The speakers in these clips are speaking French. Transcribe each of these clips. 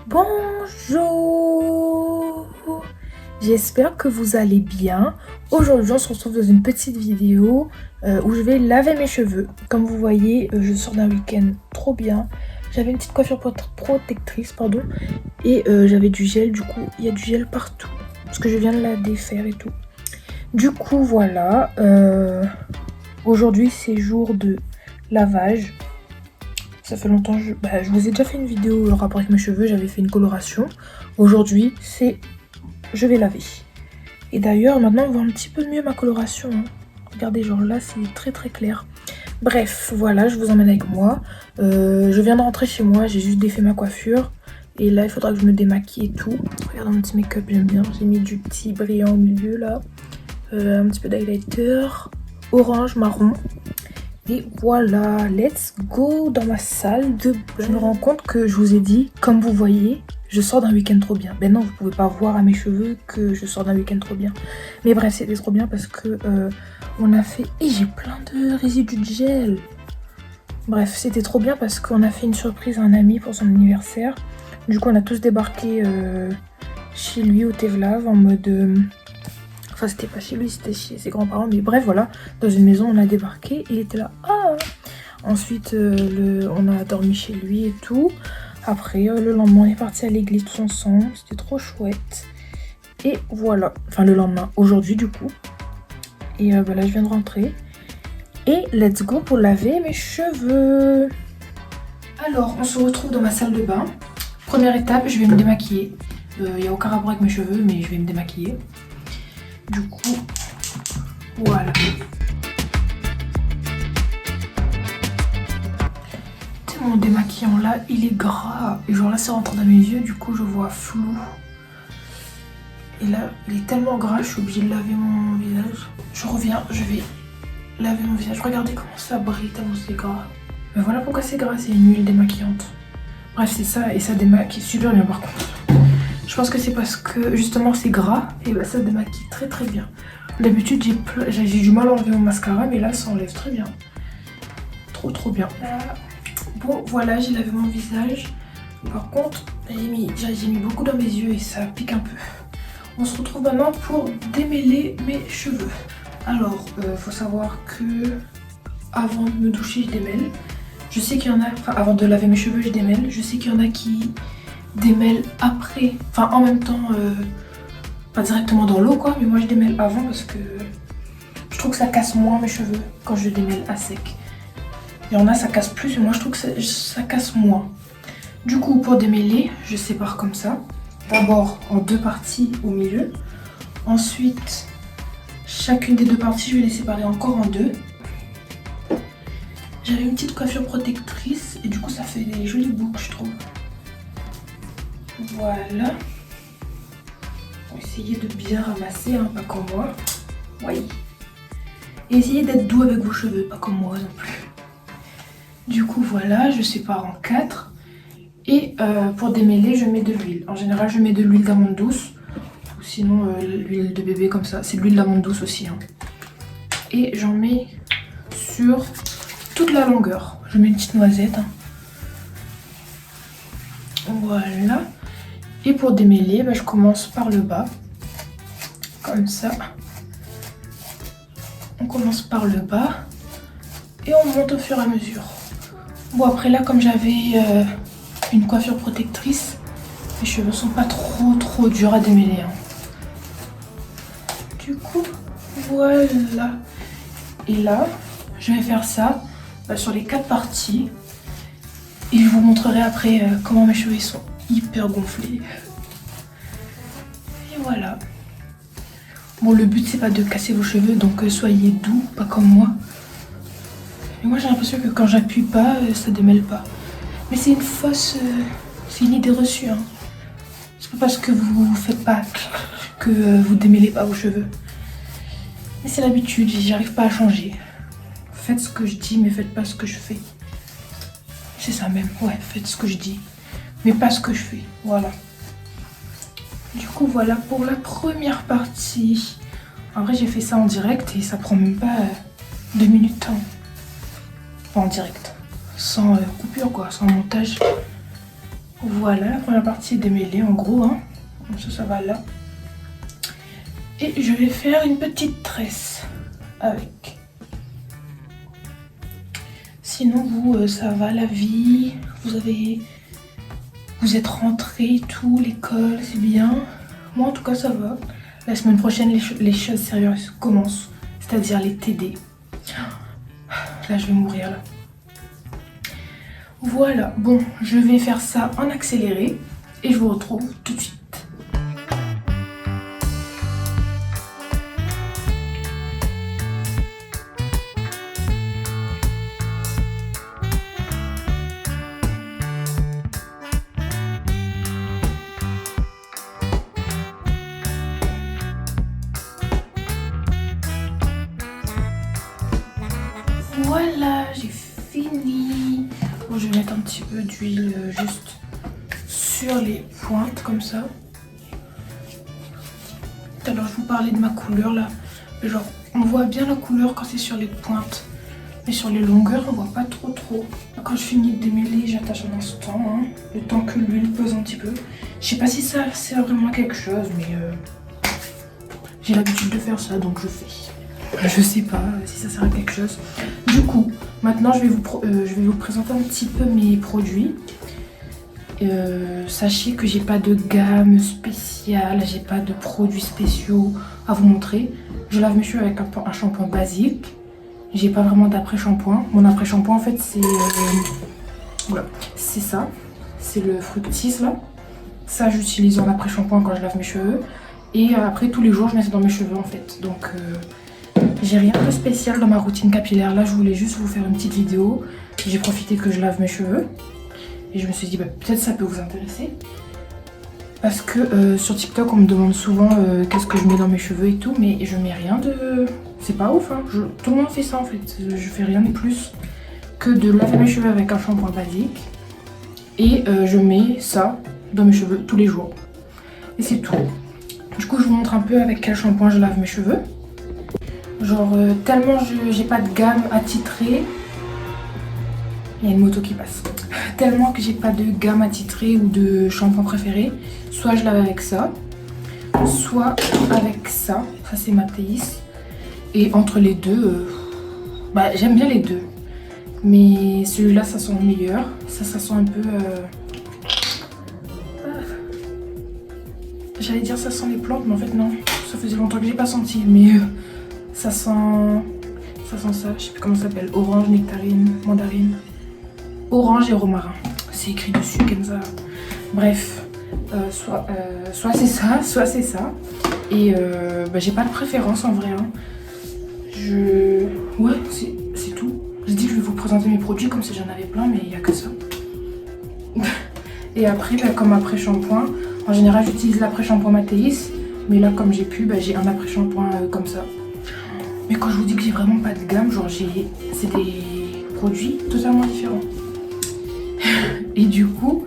Bonjour, j'espère que vous allez bien. Aujourd'hui on se retrouve dans une petite vidéo où je vais laver mes cheveux. Comme vous voyez, je sors d'un week-end trop bien. J'avais une petite coiffure protectrice pardon, et j'avais du gel. Du coup il y a du gel partout parce que je viens de la défaire et tout. Du coup voilà, aujourd'hui c'est jour de lavage. Ça fait longtemps, je vous ai déjà fait une vidéo en rapport avec mes cheveux, j'avais fait une coloration. Aujourd'hui, je vais laver. Et d'ailleurs, maintenant, on voit un petit peu mieux ma coloration. Hein. Regardez, genre là, c'est très très clair. Bref, voilà, je vous emmène avec moi. Je viens de rentrer chez moi, j'ai juste défait ma coiffure. Et là, il faudra que je me démaquille et tout. Regardez mon petit make-up, j'aime bien. J'ai mis du petit brillant au milieu, là. Un petit peu d'highlighter. Orange, marron. Et voilà, let's go dans ma salle de bain. Je me rends compte que je vous ai dit, comme vous voyez, je sors d'un week-end trop bien. Ben non, vous pouvez pas voir à mes cheveux que je sors d'un week-end trop bien. Mais bref, c'était trop bien parce que on a fait... Et j'ai plein de résidus de gel. Bref, c'était trop bien parce qu'on a fait une surprise à un ami pour son anniversaire. Du coup, on a tous débarqué chez lui au Tevlav en mode... Enfin, c'était pas chez lui, c'était chez ses grands-parents. Mais bref, voilà. Dans une maison, on a débarqué. Il était là. Ah. Ensuite, on a dormi chez lui et tout. Après, le lendemain, on est parti à l'église tous ensemble. C'était trop chouette. Et voilà. Enfin, le lendemain. Aujourd'hui, du coup. Et là, je viens de rentrer. Et let's go pour laver mes cheveux. Alors, on se retrouve dans ma salle de bain. Première étape, je vais me démaquiller. Il n'y a aucun rapport avec mes cheveux, mais je vais me démaquiller. Du coup, voilà. C'est mon démaquillant là, il est gras. Et genre là, ça rentre dans mes yeux, du coup, je vois flou. Et là, il est tellement gras, je suis obligée de laver mon visage. Je reviens, je vais laver mon visage. Regardez comment ça brille, tellement c'est gras. Mais voilà pourquoi c'est gras, c'est une huile démaquillante. Bref, c'est ça, et ça démaquille super bien par contre. Je pense que c'est parce que justement c'est gras et bah ça démaquille très très bien. D'habitude j'ai du mal à enlever mon mascara, mais là ça enlève très bien. Trop trop bien. Bon voilà, j'ai lavé mon visage. Par contre j'ai mis beaucoup dans mes yeux et ça pique un peu. On se retrouve maintenant pour démêler mes cheveux. Alors faut savoir que avant de me doucher je démêle. Je sais qu'il y en a, enfin avant de laver mes cheveux je démêle. Je sais qu'il y en a qui démêle après, enfin en même temps, pas directement dans l'eau quoi, mais moi je démêle avant parce que je trouve que ça casse moins mes cheveux quand je démêle à sec. Il y en a ça casse plus, mais moi je trouve que ça casse moins. Du coup pour démêler, je sépare comme ça. D'abord en deux parties au milieu. Ensuite, chacune des deux parties, je vais les séparer encore en deux. J'avais une petite coiffure protectrice et du coup ça fait des jolies boucles je trouve. Voilà. Faut essayer de bien ramasser, hein, pas comme moi. Oui. Et essayez d'être doux avec vos cheveux, pas comme moi non plus. Du coup, voilà, je sépare en 4. Et pour démêler, je mets de l'huile. En général, je mets de l'huile d'amande douce. Ou sinon, l'huile de bébé comme ça. C'est de l'huile d'amande douce aussi. Hein. Et j'en mets sur toute la longueur. Je mets une petite noisette. Hein. Voilà. Et pour démêler, je commence par le bas, comme ça. On commence par le bas et on monte au fur et à mesure. Bon après là, comme j'avais une coiffure protectrice, mes cheveux sont pas trop durs à démêler. Hein. Du coup, voilà. Et là, je vais faire ça sur les 4 parties. Et je vous montrerai après comment mes cheveux sont hyper gonflés. Et voilà. Bon, le but c'est pas de casser vos cheveux, donc soyez doux, pas comme moi. Mais moi j'ai l'impression que quand j'appuie pas, ça démêle pas. Mais c'est une fausse... c'est une idée reçue. Hein. C'est pas parce que vous faites pas que vous démêlez pas vos cheveux. Mais c'est l'habitude, j'arrive pas à changer. Faites ce que je dis, mais faites pas ce que je fais. C'est ça même, ouais, faites ce que je dis, mais pas ce que je fais, voilà. Du coup, voilà pour la première partie. En vrai, j'ai fait ça en direct et ça prend même pas 2 minutes. Hein. Enfin, en direct, sans coupure quoi, sans montage. Voilà, la première partie est démêlée en gros, hein. Donc ça va là. Et je vais faire une petite tresse avec. Sinon vous, ça va la vie, vous êtes rentrés et tout, l'école, c'est bien. Moi en tout cas ça va. La semaine prochaine les choses sérieuses commencent, c'est-à-dire les TD. Là je vais mourir là. Voilà, bon, je vais faire ça en accéléré et je vous retrouve tout de suite. Voilà, j'ai fini. Bon, je vais mettre un petit peu d'huile juste sur les pointes comme ça. Tout à l'heure je vous parlais de ma couleur là. Genre on voit bien la couleur quand c'est sur les pointes. Mais sur les longueurs on voit pas trop. Quand je finis de démêler j'attache un instant, hein, le temps que l'huile pose un petit peu. Je sais pas si ça sert vraiment à quelque chose mais j'ai l'habitude de faire ça donc je fais. Je sais pas si ça sert à quelque chose. Du coup, maintenant je vais vous présenter un petit peu mes produits. Sachez que j'ai pas de gamme spéciale, j'ai pas de produits spéciaux à vous montrer. Je lave mes cheveux avec un shampoing basique. J'ai pas vraiment d'après-shampoing. Mon après-shampoing en fait c'est voilà, c'est ça. C'est le Fructis là. Ça j'utilise en après-shampoing quand je lave mes cheveux. Et après tous les jours je mets ça dans mes cheveux en fait. Donc j'ai rien de spécial dans ma routine capillaire. Là je voulais juste vous faire une petite vidéo. J'ai profité que je lave mes cheveux. Et je me suis dit, bah, peut-être ça peut vous intéresser. Parce que sur TikTok, on me demande souvent qu'est-ce que je mets dans mes cheveux et tout. Mais je mets rien de... C'est pas ouf, hein. Tout le monde fait ça en fait. Je fais rien de plus que de laver mes cheveux avec un shampoing basique. Et je mets ça dans mes cheveux tous les jours. Et c'est tout. Du coup, je vous montre un peu avec quel shampoing je lave mes cheveux. Genre, tellement j'ai pas de gamme attitrée. Il y a une moto qui passe. Tellement que j'ai pas de gamme attitrée ou de shampoing préféré. Soit je lave avec ça, soit avec ça. Ça c'est Mathéis. Et entre les deux, bah j'aime bien les deux. Mais celui-là ça sent le meilleur. Ça sent un peu... J'allais dire ça sent les plantes, mais en fait non. Ça faisait longtemps que j'ai pas senti. Mais ça sent ça. Je sais plus comment ça s'appelle. Orange, nectarine, mandarine. Orange et romarin, c'est écrit dessus comme ça. Bref, soit c'est ça, soit c'est ça. Et bah, j'ai pas de préférence en vrai. Hein. Ouais, c'est tout. Je dis que je vais vous présenter mes produits comme si j'en avais plein, mais il n'y a que ça. Et après, bah, comme après-shampoing, en général j'utilise l'après-shampoing Mathéis. Mais là, comme j'ai pu, bah, j'ai un après-shampoing comme ça. Mais quand je vous dis que j'ai vraiment pas de gamme, genre c'est des produits totalement différents. Et du coup,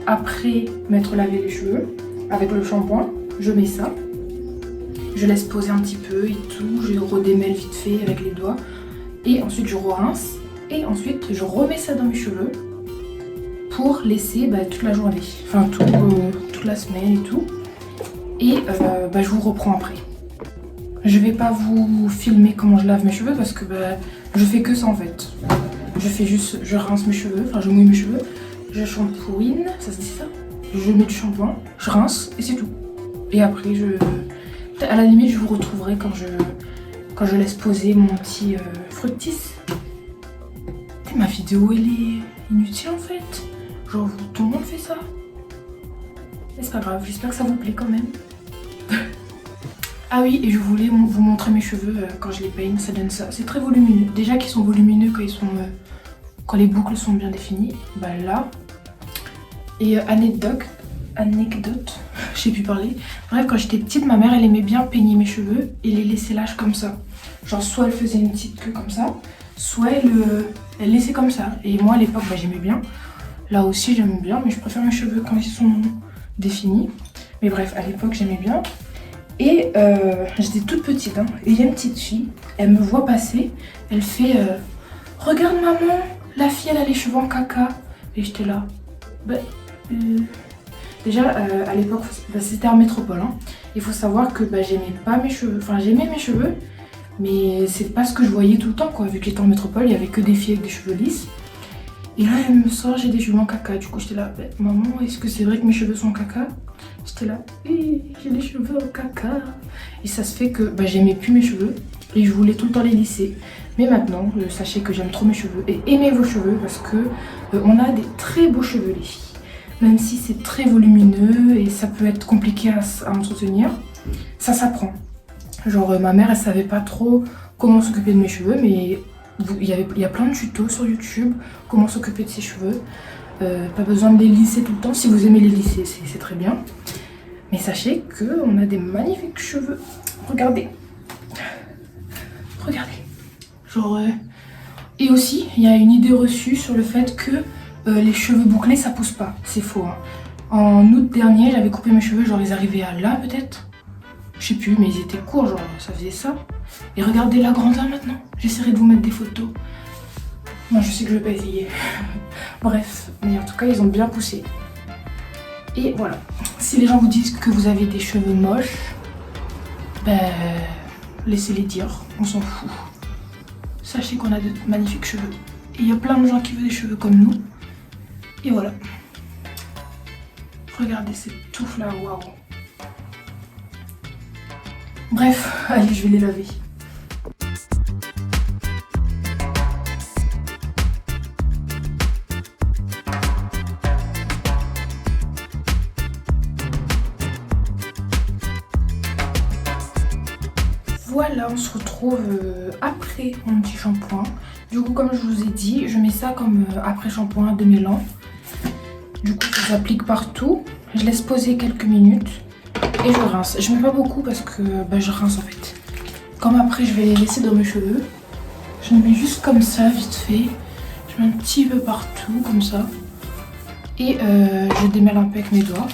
après m'être lavé les cheveux, avec le shampoing, je mets ça. Je laisse poser un petit peu et tout. Je redémêle vite fait avec les doigts. Et ensuite, je rince. Et ensuite, je remets ça dans mes cheveux pour laisser bah, toute la journée. Enfin, toute la semaine et tout. Et bah, je vous reprends après. Je vais pas vous filmer comment je lave mes cheveux parce que bah, je fais que ça en fait. Je rince mes cheveux, enfin je mouille mes cheveux, je shampooine, ça se dit ça? Je mets du shampoing, je rince et c'est tout. Et après à la limite je vous retrouverai quand je laisse poser mon petit Fructis. Ma vidéo elle est inutile en fait. Genre tout le monde fait ça. Mais c'est pas grave, j'espère que ça vous plaît quand même. Ah oui, et je voulais vous montrer mes cheveux quand je les peigne, ça donne ça. C'est très volumineux. Déjà qu'ils sont volumineux quand les boucles sont bien définies. Bah là. Et anecdote, je sais plus parler. Bref, quand j'étais petite, ma mère elle aimait bien peigner mes cheveux et les laisser lâches comme ça. Genre soit elle faisait une petite queue comme ça, soit elle laissait comme ça. Et moi à l'époque, bah, j'aimais bien. Là aussi j'aime bien, mais je préfère mes cheveux quand ils sont définis. Mais bref, à l'époque j'aimais bien. Et j'étais toute petite, hein, et il y a une petite fille, elle me voit passer, elle fait regarde maman, la fille elle a les cheveux en caca. Et j'étais là, Bah, déjà, à l'époque, bah, c'était en métropole. Hein. Il faut savoir que bah, j'aimais pas mes cheveux. Enfin, j'aimais mes cheveux, mais c'est pas ce que je voyais tout le temps, quoi. Vu que j'étais en métropole, il y avait que des filles avec des cheveux lisses. Et là, elle me sort, j'ai des cheveux en caca. Du coup, j'étais là, bah, maman, est-ce que c'est vrai que mes cheveux sont en caca? J'étais là, oui, j'ai des cheveux en caca. Et ça se fait que bah, j'aimais plus mes cheveux et je voulais tout le temps les lisser. Mais maintenant, sachez que j'aime trop mes cheveux et aimez vos cheveux parce que on a des très beaux cheveux, les filles. Même si c'est très volumineux et ça peut être compliqué à entretenir, ça s'apprend. Genre, ma mère, elle savait pas trop comment s'occuper de mes cheveux, mais il y a plein de tutos sur YouTube, comment s'occuper de ses cheveux. Pas besoin de les lisser tout le temps, si vous aimez les lisser, c'est très bien. Mais sachez qu'on a des magnifiques cheveux. Regardez. Regardez. Genre, et aussi, il y a une idée reçue sur le fait que les cheveux bouclés, ça pousse pas. C'est faux. Hein. En août dernier, j'avais coupé mes cheveux, genre ils arrivaient à là peut-être. Je sais plus, mais ils étaient courts, genre ça faisait ça. Et regardez la grandeur maintenant. J'essaierai de vous mettre des photos. Non, je sais que je vais pas essayer. Bref, mais en tout cas, ils ont bien poussé. Et voilà. Si les gens vous disent que vous avez des cheveux moches, ben, laissez-les dire, on s'en fout. Sachez qu'on a de magnifiques cheveux. Et il y a plein de gens qui veulent des cheveux comme nous. Et voilà. Regardez ces touffes là, waouh. Bref, allez, je vais les laver. Voilà, on se retrouve après mon petit shampoing. Du coup, comme je vous ai dit, je mets ça comme après shampoing de mélange. Du coup, ça s'applique partout. Je laisse poser quelques minutes et je rince. Je mets pas beaucoup parce que bah, je rince en fait. Comme après, je vais les laisser dans mes cheveux. Je mets juste comme ça, vite fait. Je mets un petit peu partout, comme ça. Et je démêle un peu avec mes doigts.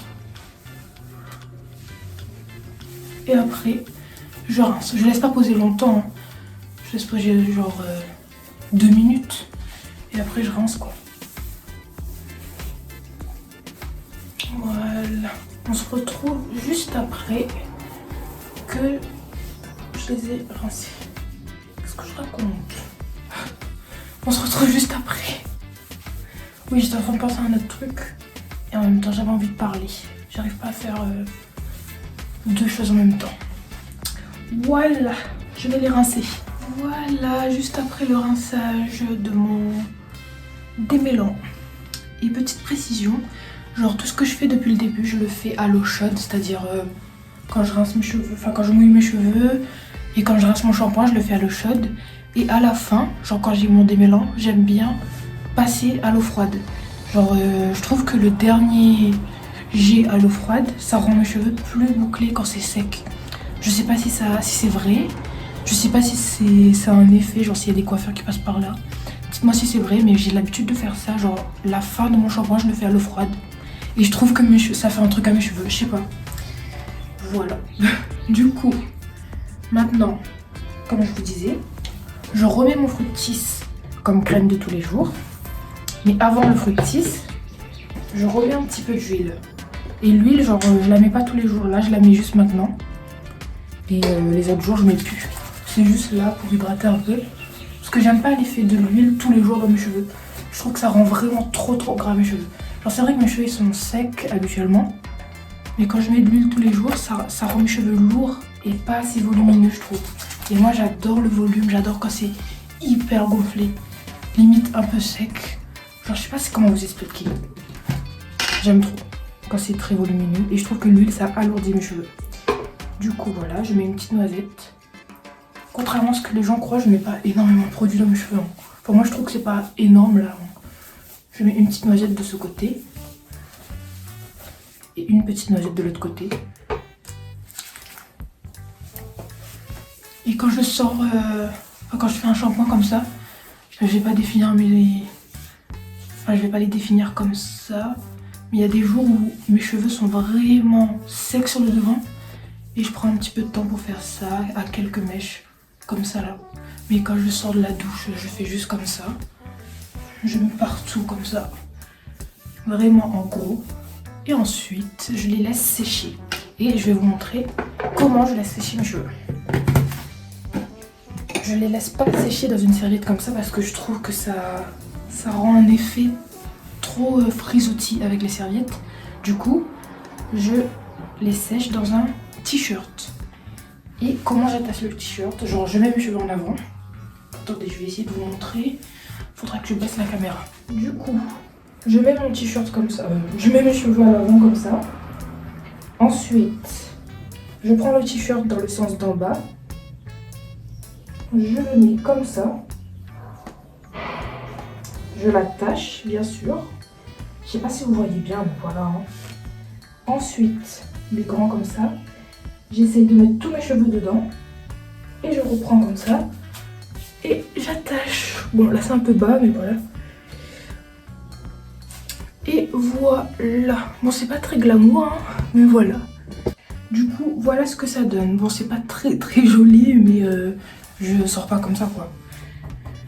Et après, je rince. Je laisse pas poser longtemps. Hein. Je laisse poser genre 2 minutes. Et après, je rince quoi. Voilà. On se retrouve juste après que je les ai rincés. Qu'est-ce que je raconte? On se retrouve juste après. Oui, j'étais en train de penser à un autre truc. Et en même temps, j'avais envie de parler. J'arrive pas à faire deux choses en même temps. Voilà, je vais les rincer. Voilà, juste après le rinçage de mon démêlant. Et petite précision, genre tout ce que je fais depuis le début, je le fais à l'eau chaude, c'est-à-dire quand je rince mes cheveux, enfin quand je mouille mes cheveux et quand je rince mon shampoing, je le fais à l'eau chaude. Et à la fin, genre quand j'ai mon démêlant, j'aime bien passer à l'eau froide. Genre je trouve que le dernier jet à l'eau froide, ça rend mes cheveux plus bouclés quand c'est sec. Je sais pas si c'est vrai, je sais pas si ça a un effet, genre s'il y a des coiffeurs qui passent par là. Dites-moi si c'est vrai, mais j'ai l'habitude de faire ça, genre la fin de mon shampoing, je le fais à l'eau froide. Et je trouve que ça fait un truc à mes cheveux, je sais pas. Voilà. Du coup, maintenant, comme je vous disais, je remets mon fructis comme crème de tous les jours. Mais avant le fructis, je remets un petit peu d'huile. Et l'huile, genre, je la mets pas tous les jours. Là, je la mets juste maintenant. Et les autres jours, je mets plus. C'est juste là pour hydrater un peu. Parce que j'aime pas l'effet de l'huile tous les jours dans mes cheveux. Je trouve que ça rend vraiment trop gras mes cheveux. Genre, c'est vrai que mes cheveux ils sont secs habituellement. Mais quand je mets de l'huile tous les jours, ça rend mes cheveux lourds et pas assez volumineux, je trouve. Et moi, j'adore le volume. J'adore quand c'est hyper gonflé. Limite un peu sec. Genre, je sais pas comment vous expliquer. J'aime trop quand c'est très volumineux. Et je trouve que l'huile, ça alourdit mes cheveux. Du coup, voilà, je mets une petite noisette. Contrairement à ce que les gens croient, je mets pas énormément de produits dans mes cheveux. Enfin, moi, je trouve que c'est pas énorme, là. Je mets une petite noisette de ce côté. Et une petite noisette de l'autre côté. Et quand je sors... quand je fais un shampoing comme ça, je vais pas définir mes... Enfin, je vais pas les définir comme ça. Mais il y a des jours où mes cheveux sont vraiment secs sur le devant. Et je prends un petit peu de temps pour faire ça, à quelques mèches, comme ça là. Mais quand je sors de la douche, je fais juste comme ça. Je mets partout comme ça. vraiment en gros. Et ensuite, je les laisse sécher. Et je vais vous montrer comment je laisse sécher mes cheveux. Je les laisse pas sécher dans une serviette comme ça parce que je trouve que ça rend un effet trop frisoutis avec les serviettes. Du coup, je les sèche dans un t-shirt. Et comment j'attache le t-shirt? Genre, je mets mes cheveux en avant. Attendez, je vais essayer de vous montrer. Faudra que je baisse la caméra. Du coup, je mets mon t-shirt comme ça. Je mets mes cheveux en avant comme ça. Ensuite, je prends le t-shirt dans le sens d'en bas. Je le mets comme ça. Je l'attache, bien sûr. Je sais pas si vous voyez bien, mais voilà. Hein. Ensuite, les grands comme ça. J'essaye de mettre tous mes cheveux dedans. Et je reprends comme ça. Et j'attache. Bon, là c'est un peu bas, mais voilà. Et voilà. Bon, c'est pas très glamour, hein, mais voilà. Du coup, voilà ce que ça donne. Bon, c'est pas très joli, mais je sors pas comme ça, quoi.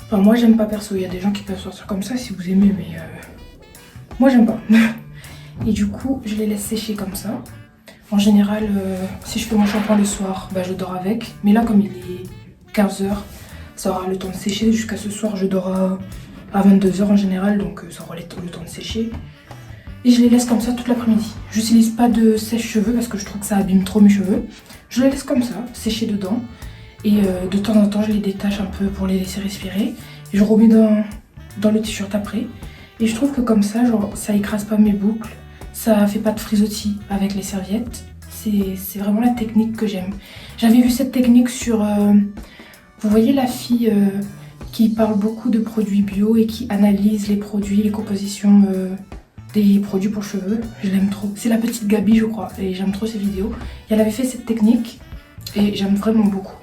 Enfin, moi j'aime pas perso. Il y a des gens qui peuvent sortir comme ça si vous aimez, mais moi j'aime pas. Et du coup, je les laisse sécher comme ça. En général, si je fais mon shampoing le soir, bah, je dors avec. Mais là, comme il est 15 h, ça aura le temps de sécher. Jusqu'à ce soir, je dors à 22 h en général, donc ça aura le temps de sécher. Et je les laisse comme ça toute l'après-midi. J'utilise pas de sèche-cheveux parce que je trouve que ça abîme trop mes cheveux. Je les laisse comme ça, sécher dedans. Et de temps en temps, je les détache un peu pour les laisser respirer. Et je remets dans le t-shirt après. Et je trouve que comme ça, genre, ça écrase pas mes boucles. Ça fait pas de frisottis avec les serviettes. C'est vraiment la technique que j'aime. J'avais vu cette technique sur... vous voyez la fille qui parle beaucoup de produits bio et qui analyse les produits, les compositions des produits pour cheveux. Je l'aime trop. C'est la petite Gabi, je crois. Et j'aime trop ses vidéos. Et elle avait fait cette technique. Et j'aime vraiment beaucoup.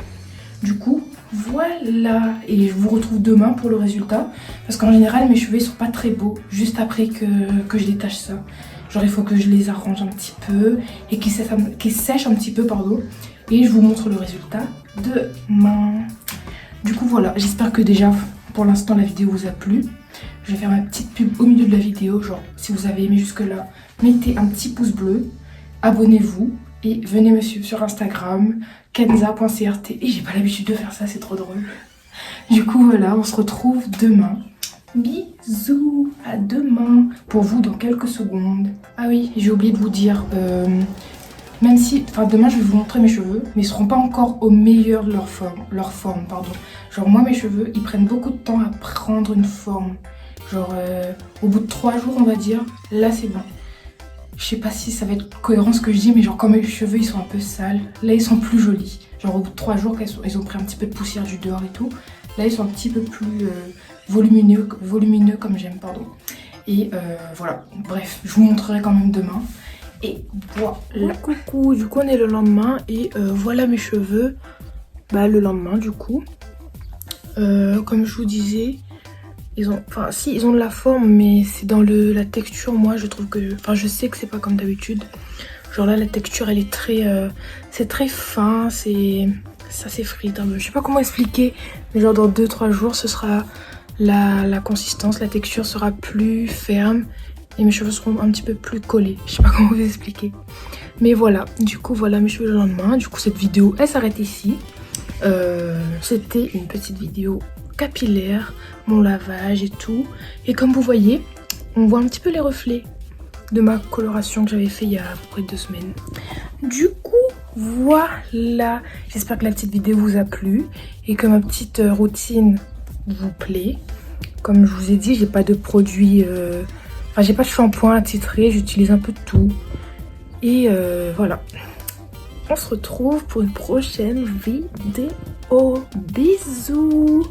Du coup, voilà. Et je vous retrouve demain pour le résultat. Parce qu'en général, mes cheveux ils sont pas très beaux. Juste après que je détache ça. Genre, il faut que je les arrange un petit peu. Et qu'ils sèchent un petit peu, pardon. Et je vous montre le résultat demain. Du coup, voilà. J'espère que déjà, pour l'instant, la vidéo vous a plu. Je vais faire ma petite pub au milieu de la vidéo. Genre, si vous avez aimé jusque-là, mettez un petit pouce bleu. Abonnez-vous. Et venez me suivre sur Instagram, kenza.crt. Et j'ai pas l'habitude de faire ça, c'est trop drôle. Du coup, voilà, on se retrouve demain. Bisous, à demain. Pour vous, dans quelques secondes. Ah oui, j'ai oublié de vous dire, même si, enfin demain je vais vous montrer mes cheveux, mais ils seront pas encore au meilleur de leur forme, pardon. Genre moi mes cheveux, ils prennent beaucoup de temps à prendre une forme. Genre au bout de 3 jours on va dire, là c'est bon. Je sais pas si ça va être cohérent ce que je dis, mais genre quand mes cheveux ils sont un peu sales, là ils sont plus jolis. Genre au bout de 3 jours, ils ont pris un petit peu de poussière du dehors et tout. Là ils sont un petit peu plus volumineux comme j'aime, pardon. Et voilà, bref, je vous montrerai quand même demain. Et voilà. Coucou, du coup on est le lendemain et voilà mes cheveux. Bah le lendemain du coup. Comme je vous disais, ils ont de la forme, mais c'est dans la texture. Moi je trouve que, enfin je sais que c'est pas comme d'habitude. Genre là la texture elle est très, c'est très fin, ça s'effrite un peu. Je sais pas comment expliquer, mais genre dans 2-3 jours ce sera la consistance, la texture sera plus ferme. Et mes cheveux seront un petit peu plus collés. Je sais pas comment vous expliquer. Mais voilà, du coup voilà mes cheveux le lendemain. Du coup cette vidéo elle s'arrête ici. C'était une petite vidéo capillaire, mon lavage et tout. Et comme vous voyez, on voit un petit peu les reflets de ma coloration que j'avais fait il y a à peu près 2 semaines. Du coup voilà, j'espère que la petite vidéo vous a plu et que ma petite routine vous plaît. Comme je vous ai dit, j'ai pas de produits... Enfin, j'ai pas de shampoing attitré, j'utilise un peu de tout. Et voilà. On se retrouve pour une prochaine vidéo. Bisous!